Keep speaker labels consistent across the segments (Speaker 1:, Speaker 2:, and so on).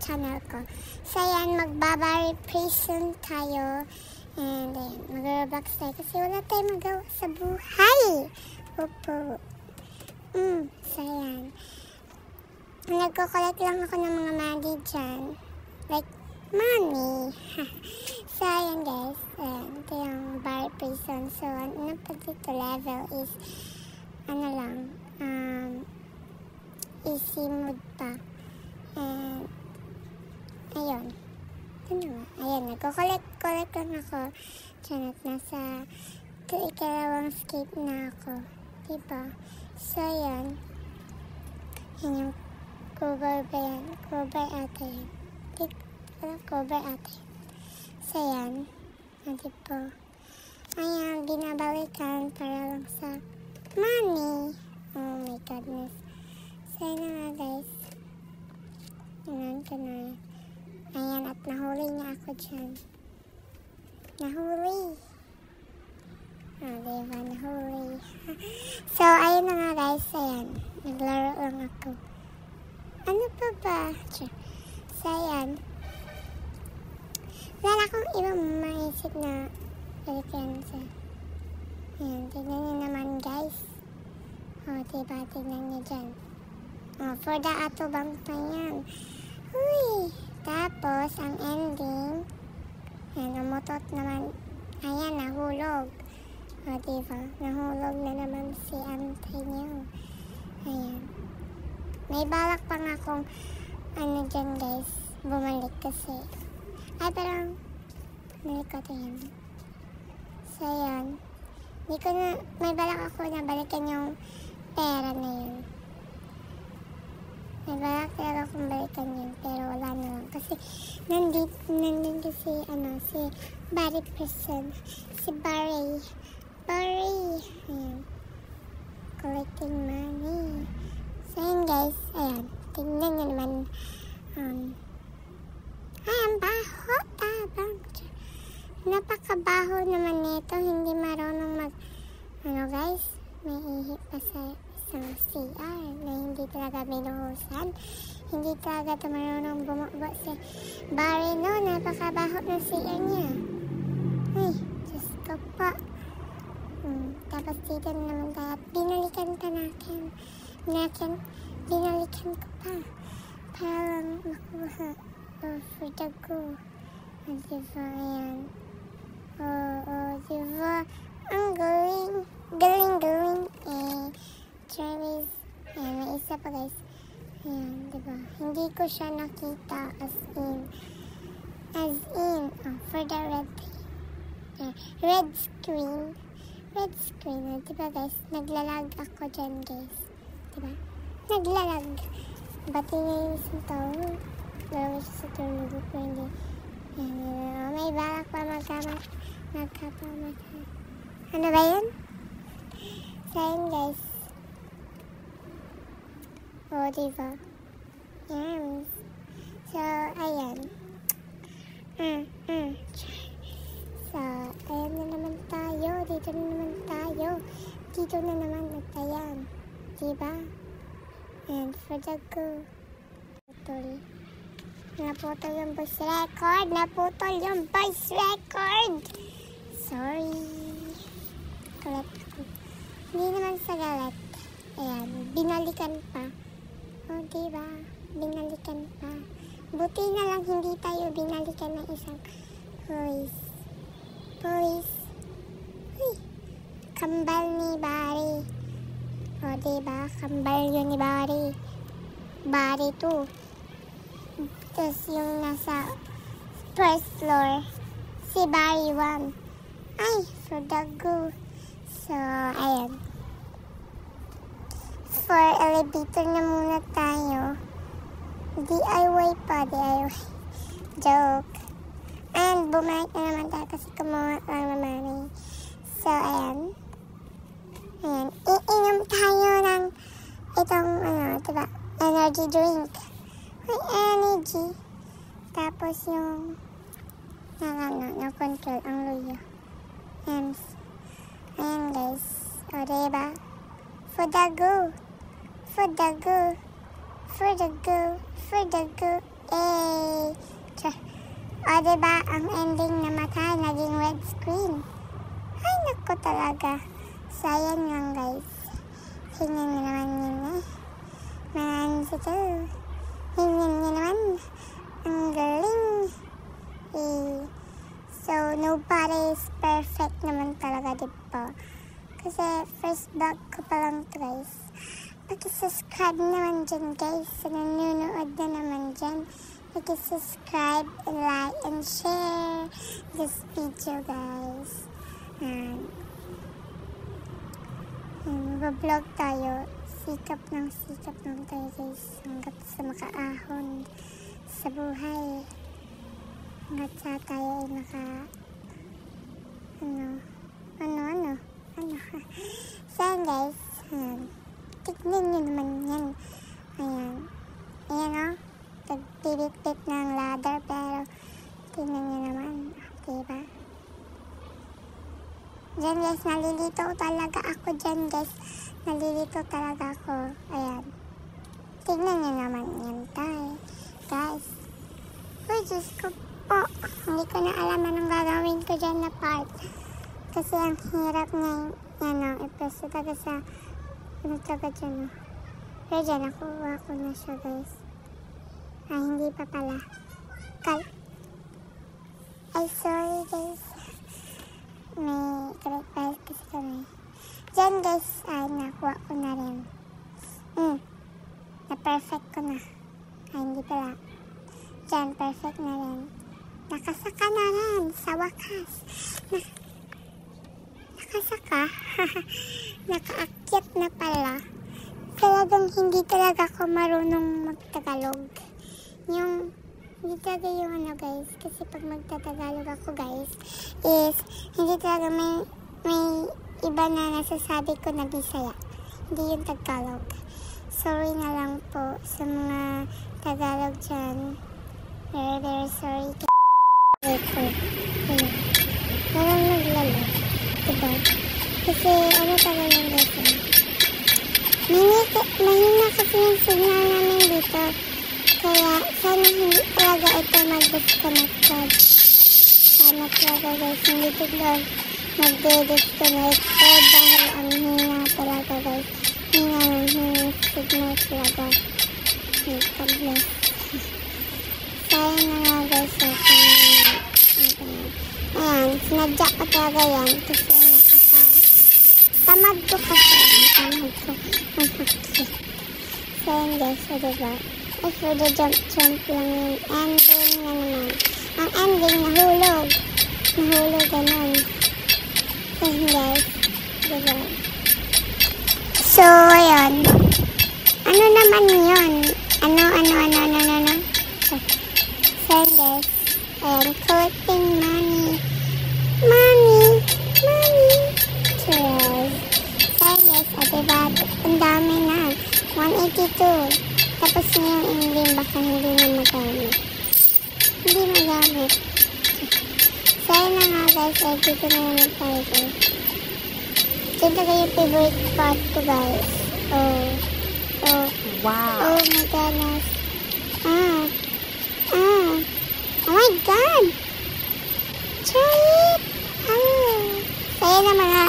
Speaker 1: channel ko. So yan, magbabari prison tayo. And then, mag-roblox tayo kasi wala tayong magawa sa buhay. Opo. So yan. Nagko-collect lang ako ng mga money dyan. Like, money. So yan guys. Ito yung bar prison. So, ano pa dito level is, ano lang, easy mode pa. And, ayun. Ayan, nagko-collect lang ako. Diyan at nasa ikalawang skate na ako. Diba? So, ayan. Yan yung cover ba yan? Cover ata yan. Cover ata yan. So, ayan. Diba? Ayan, binabalikan para lang sa money. Oh my goodness. So, ayan na nga guys. Ayan ko na. Ayan, at nahuli niya ako dyan. Nahuli. Diba? Nahuli. So, ayun na nga guys. Ayan. Naglaro lang ako. Ano pa ba? So, ayan. Wala akong ibang maisip na balikan sa. Ayan. Tignan niyo naman guys. Diba? Tignan niyo dyan. For the atubang pa yan. Uy! Tapos, ang ending, ayan, umutot naman, ayan, nahulog. Diba? Nahulog na naman si antay niyo. Ayan. May balak pa nga akong, dyan guys, bumalik kasi. Ay, pero, balik ko ito yan. So, ayan. May balak ako na balikan yung pera na yun. May balak talaga akong balikan yun, pero wala na lang. Kasi, nandun kasi, si Barry person. Si Barry. Ayan. Collecting money. So, ayan guys. Ayan. Tingnan nyo naman. Ang baho. Tabang. Napakabaho naman nito. Hindi marunong guys. May ihi pa sa isang CR na hindi talaga binuhusan. Hindi talaga marunong bumukbo si Barry, no? Napakabaho ng CR niya. Ay, Diyos ko po. Tapos dito naman tayo. Binalikan pa natin. Binalikan ko pa. Para lang makuha. For the go. Diba, ayan. Diba? Ang galing. Galing. Travis. Ayan, may isa pa guys. Ayan, diba? Hindi ko siya nakita as in, for the red screen. Diba guys? Naglalag ako dyan guys. Diba? Naglalag. Bati nga yung isang tao. Laro siya sa turnubo ko hindi. Ayan, may balak pa magkapamatay. Ano ba yun? So, ayan guys. Diba? Yes. So, ayan. So, ayan na naman tayo. Dito na naman tayo. Dito na naman nagtayan. Diba? And for the go. Naputol yung voice record. Sorry. Galit ako. Hindi naman sa galit. Ayan. Binalikan pa. Diba? Binalikan pa. Buti na lang hindi tayo binalikan ng isang police. Uy. Kambal ni Barry. Diba? Kambal yun ni Barry. Barry 2. Tapos yung nasa first floor, si Barry 1. Ay, for the go. So, ayan. For elevator na muna tayo. DIY pa, DIY. Joke. And bumalik na naman tayo kasi kumuha lang naman eh. So, ayan. Iinom tayo ng itong, diba, energy drink. May energy. Tapos yung, na-control ang luyo. Ayan guys. Diba? For the go. Eh, o, diba, ang ending namatay, naging red screen. Ay, naku talaga. Sayang lang, guys. Tingnan nyo naman yun eh. Maraming sito. Tingnan nyo naman. Ang galing. Eh, so, nobody is perfect naman talaga, diba? Kasi, first vlog ko pa lang to, guys. Paki-subscribe naman dyan, guys. Sa nanonood na naman dyan. Paki-subscribe, and like, and share this video, guys. Mag-vlog tayo. Sikap lang tayo, guys. Hanggat sa makaahon sa buhay. Hanggat sa tayo ay ano. So, guys. Tignan nyo naman yan. Ayan o. Nagpipit ng ladder, pero tignan nyo naman. Diba? Diyan, guys, nalilito talaga ako dyan, guys. Nalilito talaga ako. Ayan. Tignan nyo naman yan, tayo. Guys. Uy, Diyos ko po. Hindi ko na alam anong gagawin ko dyan na part. Kasi ang hirap niya, i-press talaga sa taga dyan, Pero dyan, nakuha ko na siya, guys. Ay, hindi pa pala. Ay, sorry, guys. May correct file kasi kami. Dyan, guys, ay, nakuha ko na rin. Na-perfect ko na. Ay, hindi pala. Dyan, perfect na rin. Nakasaka na rin, sa wakas. Nakasaka? Nakaakyat na pala. Talagang hindi talaga ako marunong magtagalog. Hindi talaga yung guys. Kasi pag magtatagalog ako, guys, is hindi talaga may iba na nasasabi ko na Bisaya. Hindi yung Tagalog. Sorry na lang po sa mga Tagalog dyan. Very, very sorry. Parang naglalo. Diba? Kasi talaga yung lesson. Mahina kasi yung signal namin dito. Kaya sana hindi talaga ito mag-disconnected. Sana talaga, guys, hindi biglang mag-disconnect. Dahil ang hina talaga, guys. Hina signal talaga. God bless. Sayang na nga, guys. Ayan, sinadya ko talaga yan. Kasi tamad ko kasi. So, yun, guys. So, diba? Ay, for the jump lang yung ending na naman. Ang ending, nahulog. Nahulog, ganun. So, yun, guys. Diba? So, ayan. Ano naman yun? Ano? So, yun, guys. Ayan, collecting money. Cheers. So, guys, diba? Ang dami na. 182. Tapos yung ending, baka hindi na magamit. Hindi magamit. So, yun na nga, guys. Dito na naman tayo, guys. Ito talaga yung favorite spot ko, guys. Oh. Wow. Oh my goodness. Oh my God. Try it. So, yun na mga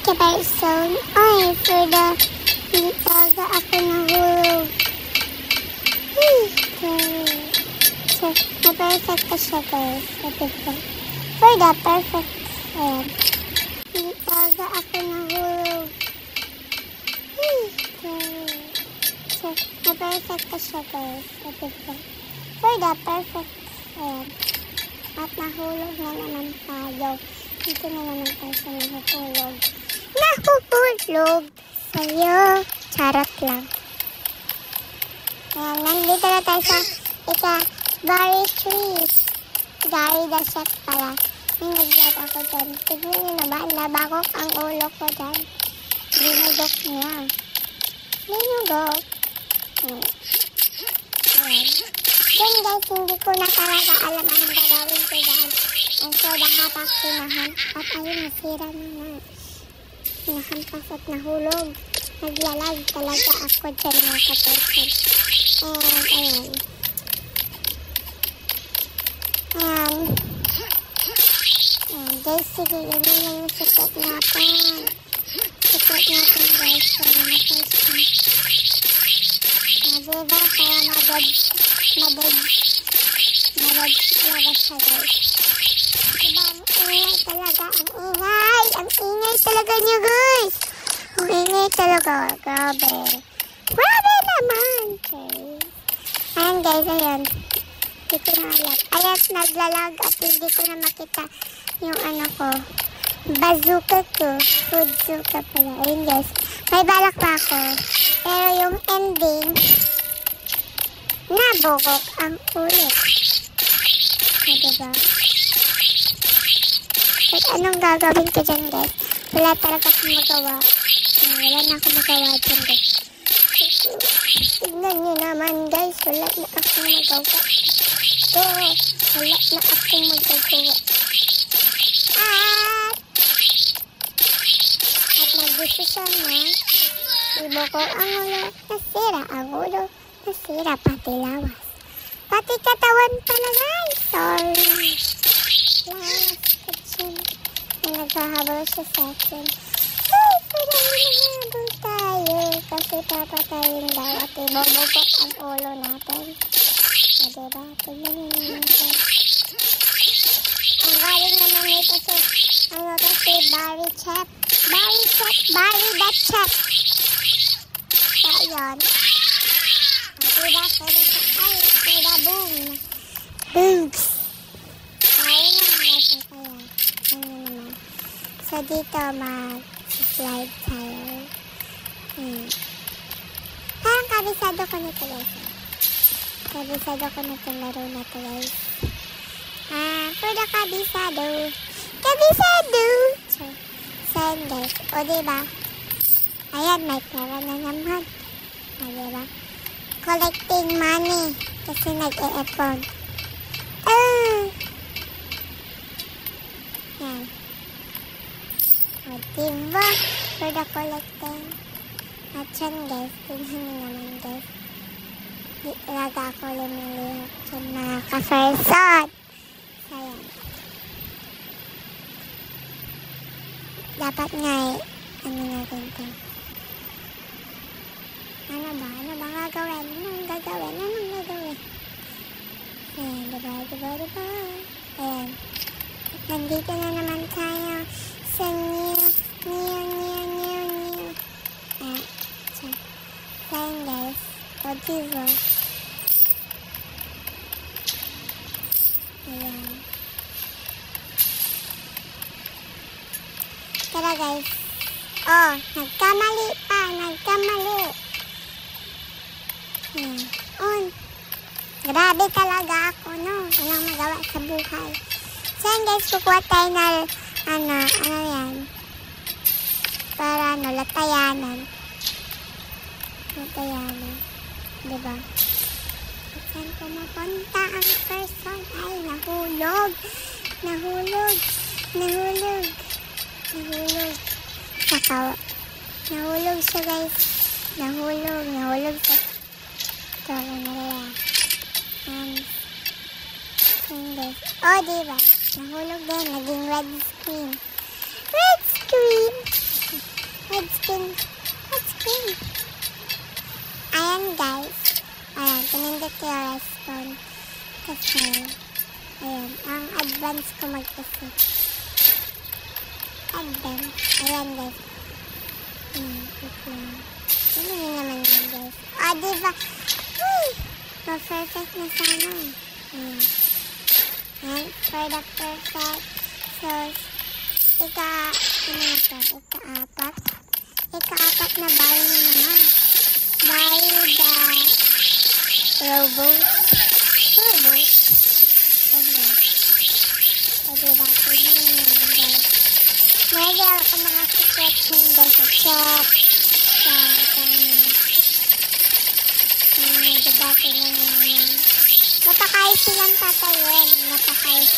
Speaker 1: kaperson. Ay, for the hindi talaga ako nahulog. So, na-perfect ko siya, guys. For the perfect. Ayan. Hindi talaga ako nahulog. So, na-perfect ko siya, guys. For the perfect. Ayan. At nahulog na naman tayo. Dito na naman tayo sa nahulog. Nahulog sa'yo. Charot lang. Ayan, nandito na tayo sa Gary Tree. Gary the Chef pala. May nag-vlog ako dyan. Tignan nyo naman, nabakok ang ulo ko dyan. Dinugok niya. Dinugok. Ayan. Then guys, hindi ko na talaga alam anong gagawin ko dyan. And so, nakapakunahan. At ayun, nasira na. Nahampas at nahulog. Naglalag talaga ako dyan mga kapatid. And ayun. sige, ganyan lang yung sukat natin. Sukat natin guys, para ma-first. Diba? Para labas siya guys. Diba? Ang ingay talaga. Ang ingay talaga niya guys. Ang ingay talaga. Grabe. Grabe naman. Okay. Ayan guys, ayan. Hindi ko na alam. Ayan, naglalag at hindi ko na makita yung ano ko. Bazooka ko. Foodzuka pala. Ayun guys. May balak pa ako. Pero yung ending, nabukok ang ulit. Diba? At anong gagawin ko dyan guys? Wala talaga akong magawa. Wala na akong magawa dyan guys. Tignan nyo naman guys. Wala na akong magawa. Wala na akong magagawa. At nagdesisyon na ibukok ang ulo. Nasira ang ulo. Nasira pati lawas. Pati katawan pala guys. Sorry. Last kitchen. Ay, naghahabol siya sa akin. Ay, parang hinahabol tayo. Kasi papatayin daw at ibubukok ang ulo natin. O diba? Tignan nyo naman. Ang galing naman ito si, ano to si Barry Chef. Barry the Chef. So, yun. Diba? Diba? Boom. Boogs. Kaya naman nasa kaya. Ano naman. So, dito mag-slide tayo. Parang kabisado ko nito guys. Kabisado ko nito laro na to guys. For the kabisado. Kabisado! So, yun guys. O, diba? Ayan, may pera na naman. O, diba? Collecting money. Kasi nag-e-epon. Yan. O, diba? For the collecting. At yan guys. Tingnan nyo naman guys. Ilaga ako lumilihap sa mga ka-fersot. Ayan. Dapat nga ano natin ito. Ano ba? Ano ba gagawin? Anong gagawin? Ayan, diba? Ayan. At nandito na naman tayo sa new. Ayan. Ayan guys. O diba? Ayan. Tara guys. Oh, nagkamali. Ayan. On. Grabe talaga ako, no? Walang magawa sa buhay. So yan guys, kukuha tayo na, ano yan? Para latayanan. Diba? At saan pumapunta ang person? Ay, nahulog. Nahulog siya guys. Nahulog sa tawag nila. Guys. Oh, diba? Nahulog din. Naging red screen. Ayan guys. Ayan, pinindot ko yung respawn. Kasi, ayan, ang advance ko mag-kasi. Advance. Ayan guys. Ano yun naman yun guys. Ah, diba? Perfect na sana. Ayan. Ayan, for the perfect. So, ika-apat na buy na naman. Buy the robot. O diba? Tignan nyo naman guys. Mayroon ako mga secret window sa shop. Diba? Tignan nyo naman. Napakayos silang patayin. Napakayos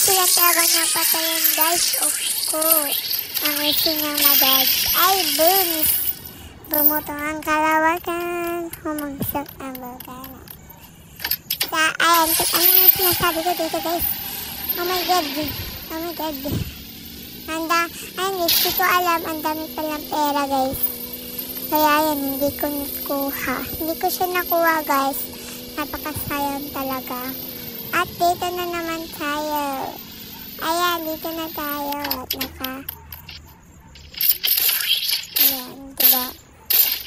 Speaker 1: silang talaga niyang patayin guys. Ang isi niyang madodge. Ay, booms! Bumutong ang kalawakan. Humagsak ang bulkana. Ayan, ano yung sinasabi ko dito guys? Oh my god. Oh my God. Hindi ko alam. Ang dami palang pera, guys. Kaya yan, hindi ko nakuha. Hindi ko siya nakuha, guys. Napakasayang talaga. At dito na naman tayo. Ayan, dito na tayo. At ayan, diba?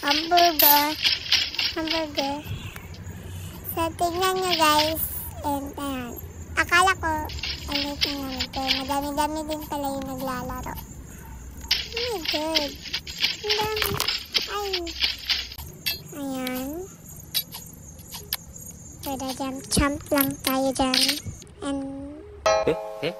Speaker 1: Hamburger. So, tignan nyo, guys. And, ayan. Akala ko, ulit na naman. Pero madami-dami din pala yung naglalaro. Oh my God. Ang dami. Ay. Ayan. Pwede jump lang tayo dyan. And...
Speaker 2: Eh?